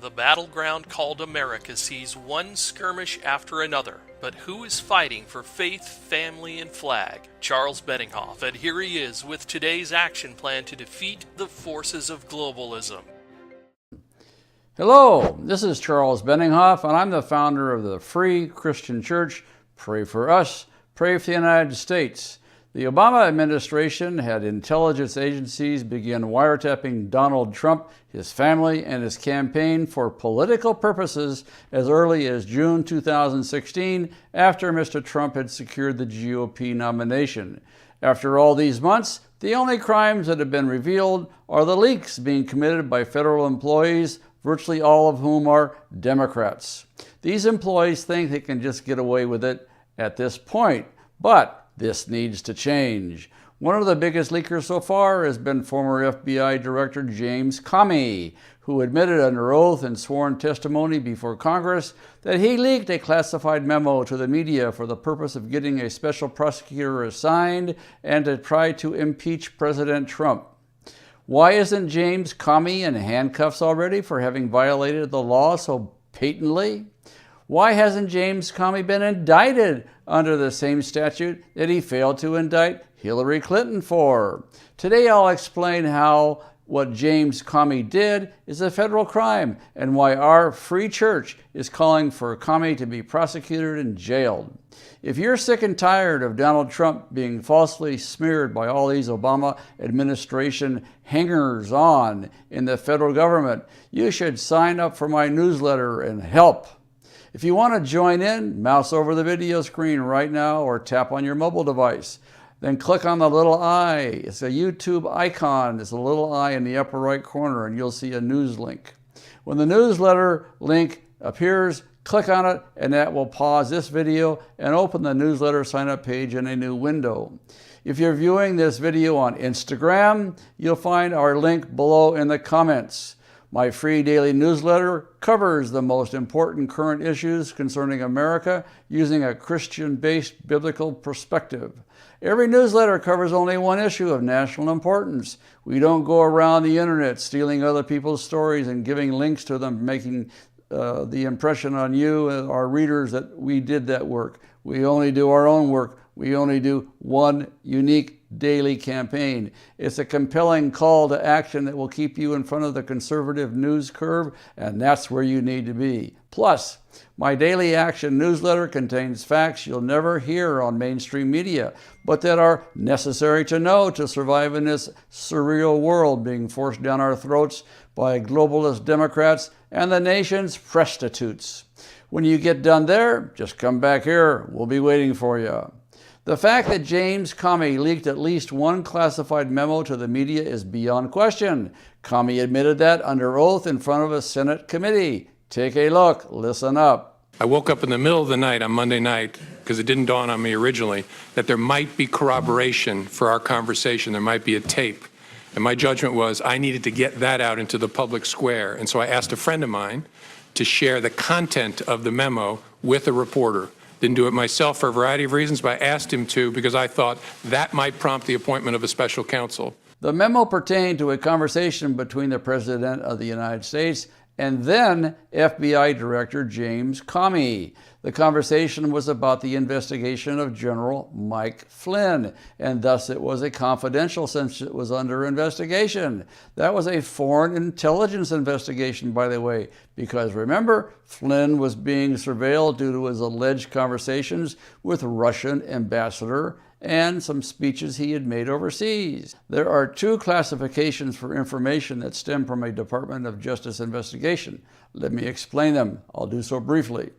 The battleground called America sees one skirmish after another, but who is fighting for faith, family, and flag? Charles Benninghoff, and here he is with today's action plan to defeat the forces of globalism. Hello, this is Charles Benninghoff, and I'm the founder of the Free Christian Church. Pray for us, pray for the United States. The Obama administration had intelligence agencies begin wiretapping Donald Trump, his family, and his campaign for political purposes as early as June 2016, after Mr. Trump had secured the GOP nomination. After all these months, the only crimes that have been revealed are the leaks being committed by federal employees, virtually all of whom are Democrats. These employees think they can just get away with it at this point, but this needs to change. One of the biggest leakers so far has been former FBI Director James Comey, who admitted under oath in sworn testimony before Congress that he leaked a classified memo to the media for the purpose of getting a special prosecutor assigned and to try to impeach President Trump. Why isn't James Comey in handcuffs already for having violated the law so patently? Why hasn't James Comey been indicted under the same statute that he failed to indict Hillary Clinton for? Today I'll explain how what James Comey did is a federal crime and why our free church is calling for Comey to be prosecuted and jailed. If you're sick and tired of Donald Trump being falsely smeared by all these Obama administration hangers-on in the federal government, you should sign up for my newsletter and help. If you want to join in, mouse over the video screen right now or tap on your mobile device. Then click on the little eye. It's a YouTube icon. It's a little eye in the upper right corner, and you'll see a news link. When the newsletter link appears, click on it, and that will pause this video and open the newsletter sign-up page in a new window. If you're viewing this video on Instagram, you'll find our link below in the comments. My free daily newsletter covers the most important current issues concerning America using a Christian-based biblical perspective. Every newsletter covers only one issue of national importance. We don't go around the internet stealing other people's stories and giving links to them, making the impression on you, our readers, that we did that work. We only do our own work. We only do one unique daily campaign. It's a compelling call to action that will keep you in front of the conservative news curve, and that's where you need to be. Plus, my daily action newsletter contains facts you'll never hear on mainstream media, but that are necessary to know to survive in this surreal world being forced down our throats by globalist Democrats and the nation's prostitutes. When you get done there, just come back here. We'll be waiting for you. The fact that James Comey leaked at least one classified memo to the media is beyond question. Comey admitted that under oath in front of a Senate committee. Take a look. Listen up. I woke up in the middle of the night on Monday night, because it didn't dawn on me originally, that there might be corroboration for our conversation. There might be a tape. And my judgment was I needed to get that out into the public square. And so I asked a friend of mine to share the content of the memo with a reporter. Didn't do it myself for a variety of reasons, but I asked him to because I thought that might prompt the appointment of a special counsel. The memo pertained to a conversation between the President of the United States and then FBI Director James Comey. The conversation was about the investigation of General Mike Flynn, and thus it was a confidential since it was under investigation. That was a foreign intelligence investigation, by the way, because remember, Flynn was being surveilled due to his alleged conversations with Russian ambassador and some speeches he had made overseas. There are two classifications for information that stem from a Department of Justice investigation. Let me explain them. I'll do so briefly.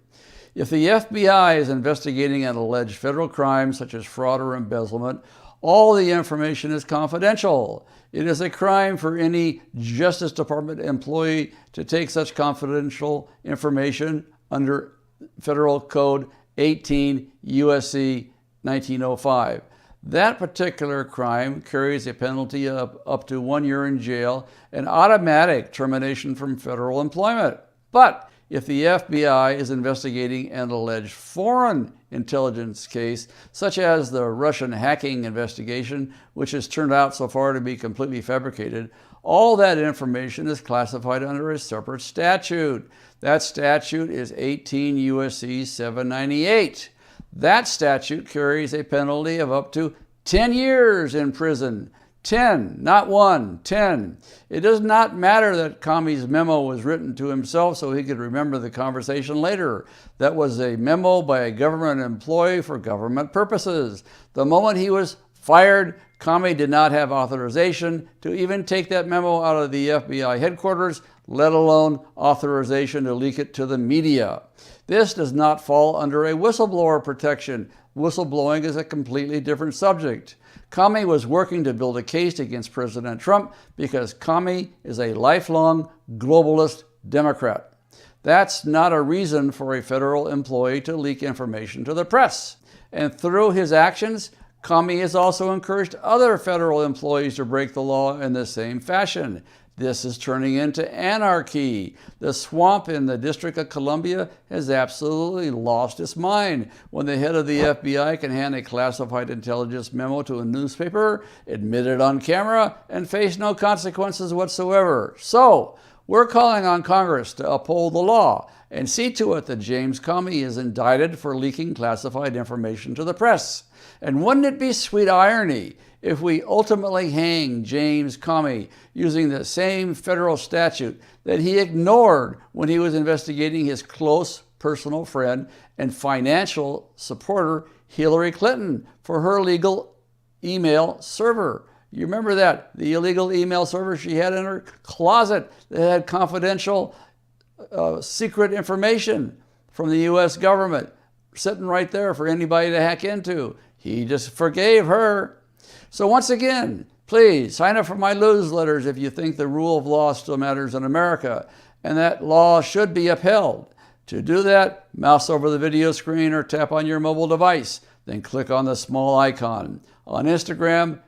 If the FBI is investigating an alleged federal crime such as fraud or embezzlement, all the information is confidential. It is a crime for any Justice Department employee to take such confidential information under Federal Code 18 U.S.C. 1905. That particular crime carries a penalty of up to 1 year in jail and automatic termination from federal employment. But if the FBI is investigating an alleged foreign intelligence case, such as the Russian hacking investigation, which has turned out so far to be completely fabricated, all that information is classified under a separate statute. That statute is 18 U.S.C. 798. That statute carries a penalty of up to 10 years in prison. 10, not 1, 10. It does not matter that Comey's memo was written to himself so he could remember the conversation later. That was a memo by a government employee for government purposes. The moment he was fired, Comey did not have authorization to even take that memo out of the FBI headquarters, let alone authorization to leak it to the media. This does not fall under a whistleblower protection. Whistleblowing is a completely different subject. Comey was working to build a case against President Trump because Comey is a lifelong globalist Democrat. That's not a reason for a federal employee to leak information to the press. And through his actions, Comey has also encouraged other federal employees to break the law in the same fashion. This is turning into anarchy. The swamp in the District of Columbia has absolutely lost its mind when the head of the FBI can hand a classified intelligence memo to a newspaper, admit it on camera, and face no consequences whatsoever. So, we're calling on Congress to uphold the law and see to it that James Comey is indicted for leaking classified information to the press. And wouldn't it be sweet irony if we ultimately hang James Comey using the same federal statute that he ignored when he was investigating his close personal friend and financial supporter Hillary Clinton for her illegal email server? You remember that? The illegal email server she had in her closet that had confidential secret information from the U.S. government sitting right there for anybody to hack into. He just forgave her. So once again, please sign up for my newsletters if you think the rule of law still matters in America and that law should be upheld. To do that, mouse over the video screen or tap on your mobile device, then click on the small icon. On Instagram,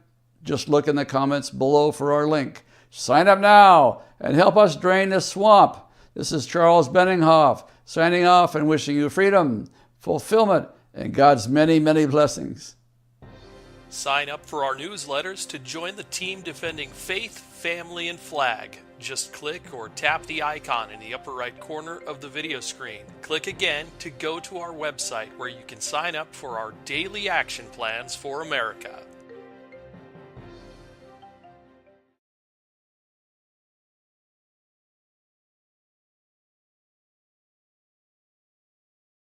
just look in the comments below for our link. Sign up now and help us drain this swamp. This is Charles Benninghoff signing off and wishing you freedom, fulfillment, and God's many, many blessings. Sign up for our newsletters to join the team defending faith, family, and flag. Just click or tap the icon in the upper right corner of the video screen. Click again to go to our website where you can sign up for our daily action plans for America.